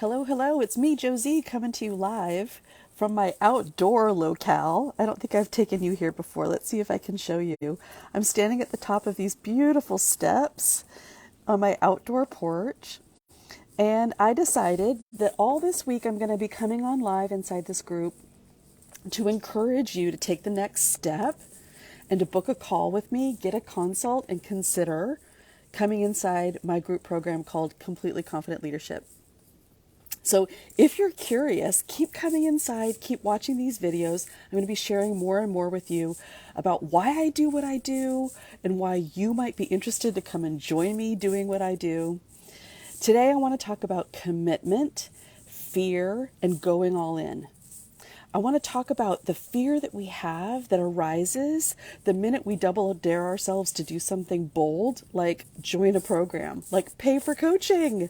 Hello, hello, it's me, Josie, coming to you live from my outdoor locale. I don't think I've taken you here before. Let's see if I can show you. I'm standing at the top of these beautiful steps on my outdoor porch, and I decided that all this week I'm going to be coming on live inside this group to encourage you to take the next step and to book a call with me, get a consult, and consider coming inside my group program called Completely Confident Leadership. So if you're curious, keep coming inside, keep watching these videos. I'm going to be sharing more and more with you about why I do what I do and why you might be interested to come and join me doing what I do. Today, I want to talk about commitment, fear, and going all in. I want to talk about the fear that we have that arises the minute we double dare ourselves to do something bold, like join a program, like pay for coaching.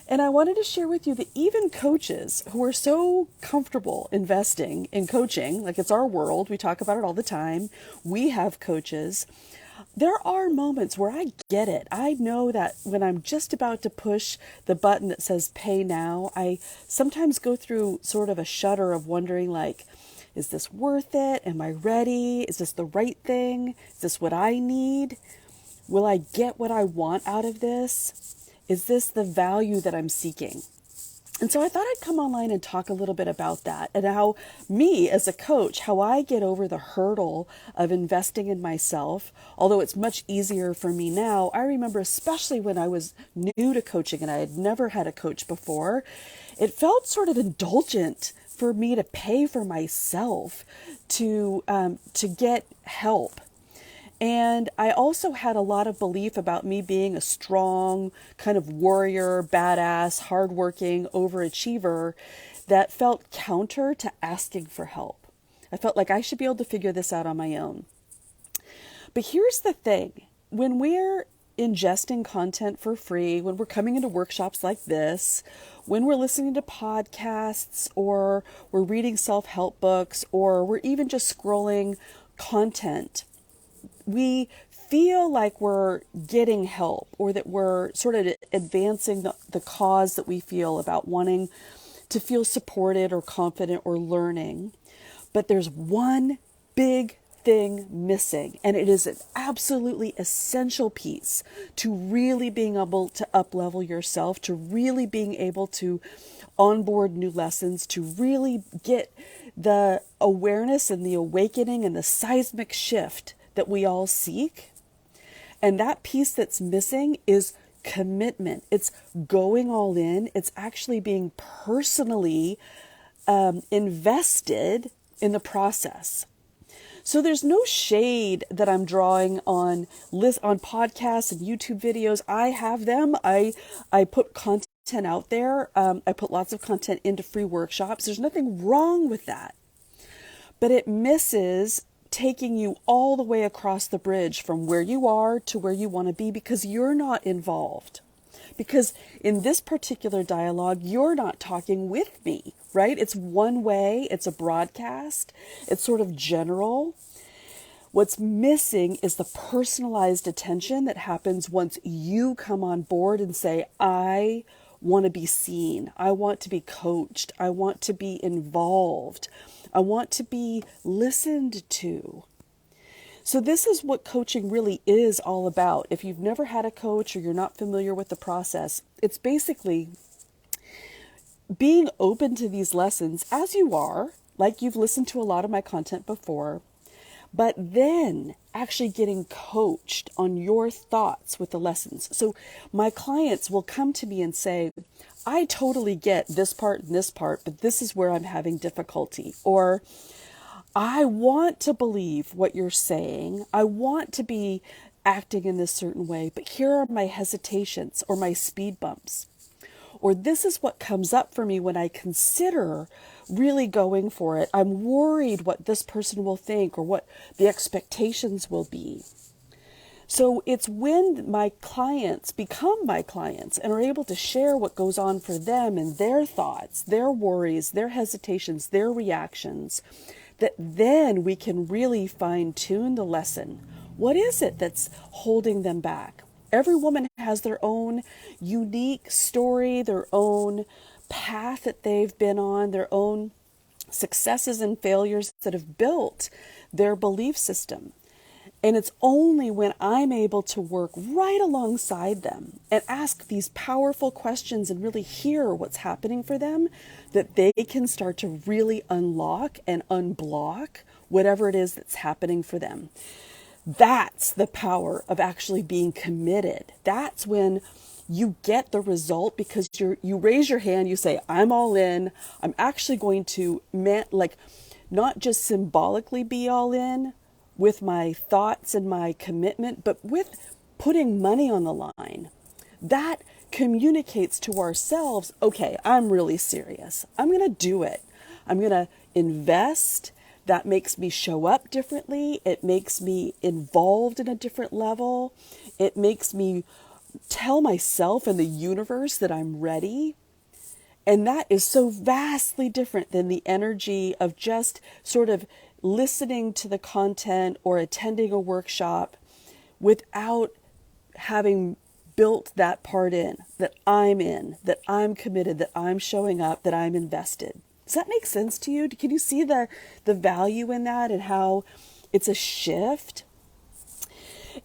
And I wanted to share with you that even coaches who are so comfortable investing in coaching, like it's our world, we talk about it all the time, we have coaches, there are moments where I get it. I know that when I'm just about to push the button that says pay now, I sometimes go through sort of a shudder of wondering like, is this worth it? Am I ready? Is this the right thing? Is this what I need? Will I get what I want out of this? Is this the value that I'm seeking? And so I thought I'd come online and talk a little bit about that and how me as a coach, how I get over the hurdle of investing in myself. Although it's much easier for me now, I remember especially when I was new to coaching and I had never had a coach before, it felt sort of indulgent for me to pay for myself to get help. And I also had a lot of belief about me being a strong, kind of warrior, badass, hardworking, overachiever that felt counter to asking for help. I felt like I should be able to figure this out on my own. But here's the thing. When we're ingesting content for free, when we're coming into workshops like this, when we're listening to podcasts, or we're reading self-help books, or we're even just scrolling content, we feel like we're getting help or that we're sort of advancing the cause that we feel about wanting to feel supported or confident or learning. But there's one big thing missing, and it is an absolutely essential piece to really being able to up-level yourself, to really being able to onboard new lessons, to really get the awareness and the awakening and the seismic shift that we all seek. And that piece that's missing is commitment. It's going all in. It's actually being personally invested in the process. So there's no shade that I'm drawing on podcasts and YouTube videos. I have them. I put content out there. I put lots of content into free workshops. There's nothing wrong with that. But it misses taking you all the way across the bridge from where you are to where you want to be because you're not involved. Because in this particular dialogue, you're not talking with me, right? It's one way, it's a broadcast, it's sort of general. What's missing is the personalized attention that happens once you come on board and say, I want to be seen. I want to be coached. I want to be involved. I want to be listened to. So this is what coaching really is all about. If you've never had a coach or you're not familiar with the process, it's basically being open to these lessons as you are, like you've listened to a lot of my content before, but then actually getting coached on your thoughts with the lessons. So my clients will come to me and say, I totally get this part and this part, but this is where I'm having difficulty. Or I want to believe what you're saying. I want to be acting in this certain way, but here are my hesitations or my speed bumps. Or this is what comes up for me when I consider really going for it. I'm worried what this person will think or what the expectations will be. So it's when my clients become my clients and are able to share what goes on for them and their thoughts, their worries, their hesitations, their reactions, that then we can really fine tune the lesson. What is it that's holding them back? Every woman has their own unique story, their own path that they've been on, their own successes and failures that have built their belief system. And it's only when I'm able to work right alongside them and ask these powerful questions and really hear what's happening for them that they can start to really unlock and unblock whatever it is that's happening for them. That's the power of actually being committed. That's when you get the result, because you raise your hand, you say, I'm all in. I'm actually going to not just symbolically be all in with my thoughts and my commitment, but with putting money on the line. That communicates to ourselves, okay, I'm really serious. I'm going to do it. I'm going to invest. That makes me show up differently. It makes me involved in a different level. It makes me tell myself and the universe that I'm ready. And that is so vastly different than the energy of just sort of listening to the content or attending a workshop without having built that part in, that I'm committed, that I'm showing up, that I'm invested. Does that make sense to you? Can you see the value in that and how it's a shift?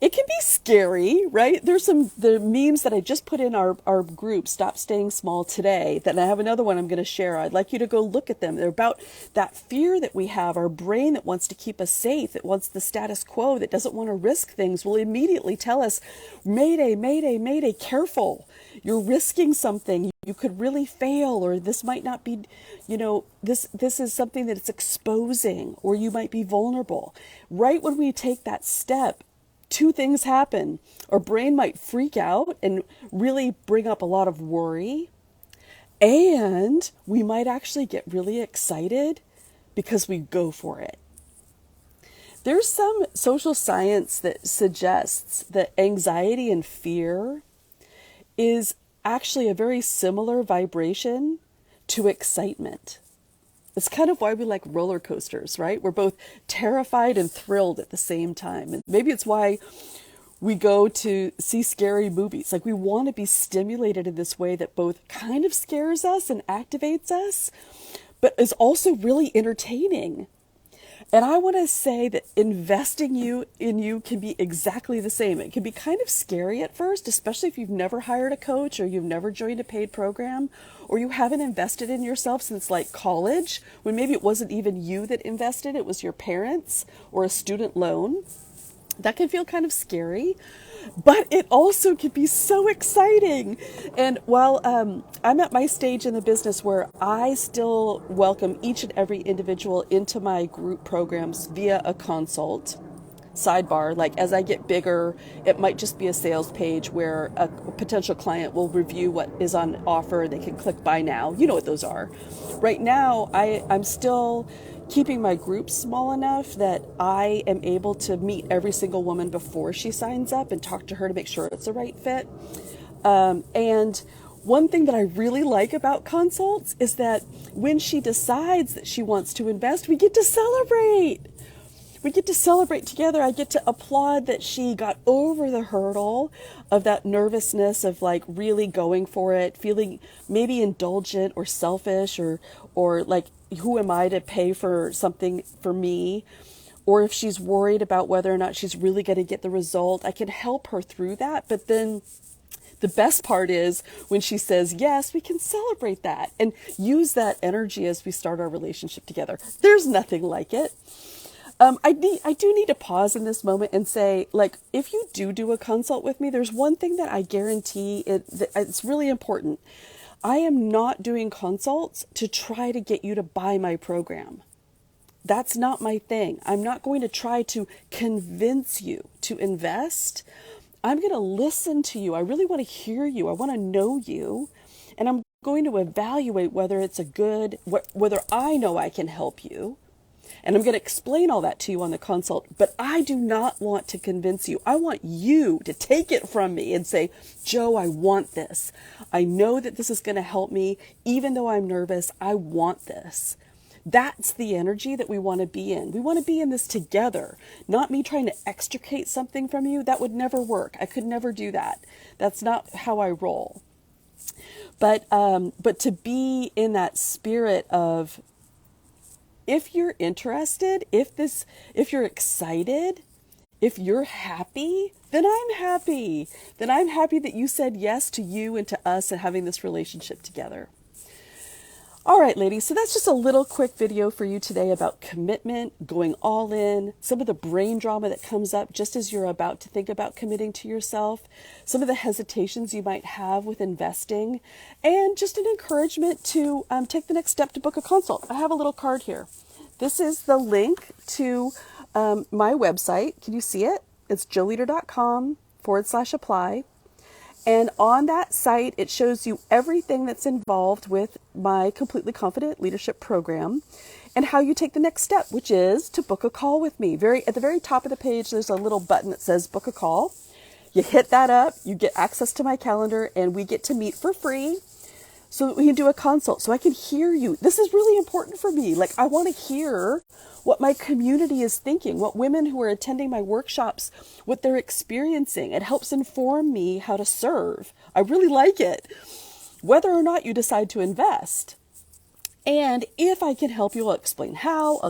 It can be scary, right? There's the memes that I just put in our group, Stop Staying Small, today, that I have another one I'm going to share. I'd like you to go look at them. They're about that fear that we have, our brain that wants to keep us safe, that wants the status quo, that doesn't want to risk things, will immediately tell us, Mayday, Mayday, Mayday, careful. You're risking something. You could really fail, or this might not be, this is something that it's exposing, or you might be vulnerable. Right when we take that step, two things happen. Our brain might freak out and really bring up a lot of worry. And we might actually get really excited because we go for it. There's some social science that suggests that anxiety and fear is actually a very similar vibration to excitement. It's kind of why we like roller coasters, right? We're both terrified and thrilled at the same time. And maybe it's why we go to see scary movies. Like, we want to be stimulated in this way that both kind of scares us and activates us, but is also really entertaining. And I want to say that investing in you can be exactly the same. It can be kind of scary at first, especially if you've never hired a coach, or you've never joined a paid program, or you haven't invested in yourself since like college, when maybe it wasn't even you that invested, it was your parents or a student loan. That can feel kind of scary, but it also can be so exciting. And while I'm at my stage in the business where I still welcome each and every individual into my group programs via a consult, sidebar, like as I get bigger, it might just be a sales page where a potential client will review what is on offer. They can click buy now. You know what those are. Right now, I'm still keeping my group small enough that I am able to meet every single woman before she signs up and talk to her to make sure it's the right fit. And one thing that I really like about consults is that when she decides that she wants to invest, we get to celebrate. We get to celebrate together. I get to applaud that she got over the hurdle of that nervousness of like really going for it, feeling maybe indulgent or selfish or like, who am I to pay for something for me? Or if she's worried about whether or not she's really going to get the result, I can help her through that. But then the best part is when she says, yes, we can celebrate that and use that energy as we start our relationship together. There's nothing like it. I do need to pause in this moment and say, like, if you do a consult with me, there's one thing that I guarantee it's really important. I am not doing consults to try to get you to buy my program. That's not my thing. I'm not going to try to convince you to invest. I'm going to listen to you. I really want to hear you. I want to know you. And I'm going to evaluate whether it's whether I know I can help you. And I'm going to explain all that to you on the consult, but I do not want to convince you. I want you to take it from me and say, Joe, I want this. I know that this is going to help me. Even though I'm nervous, I want this. That's the energy that we want to be in. We want to be in this together, not me trying to extricate something from you. That would never work. I could never do that. That's not how I roll. But to be in that spirit of, if you're interested, if you're excited, if you're happy, then I'm happy. Then I'm happy that you said yes to you and to us and having this relationship together. All right, ladies, so that's just a little quick video for you today about commitment, going all in, some of the brain drama that comes up just as you're about to think about committing to yourself, some of the hesitations you might have with investing, and just an encouragement to take the next step to book a consult. I have a little card here. This is the link to my website. Can you see it? It's joleader.com/apply. And on that site, it shows you everything that's involved with my Completely Confident Leadership Program and how you take the next step, which is to book a call with me. At the very top of the page, there's a little button that says book a call. You hit that up, you get access to my calendar, and we get to meet for free so that we can do a consult, so I can hear you. This is really important for me. Like, I want to hear what my community is thinking, what women who are attending my workshops, what they're experiencing. It helps inform me how to serve. I really like it. Whether or not you decide to invest. And if I can help you, I'll explain how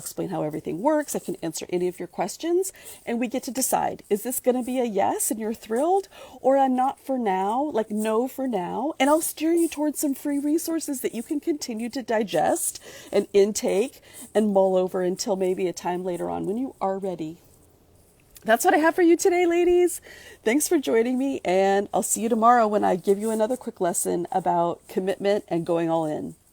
everything works. I can answer any of your questions, and we get to decide, is this going to be a yes and you're thrilled, or a not for now, like no for now? And I'll steer you towards some free resources that you can continue to digest and intake and mull over until maybe a time later on when you are ready. That's what I have for you today, ladies. Thanks for joining me, and I'll see you tomorrow when I give you another quick lesson about commitment and going all in.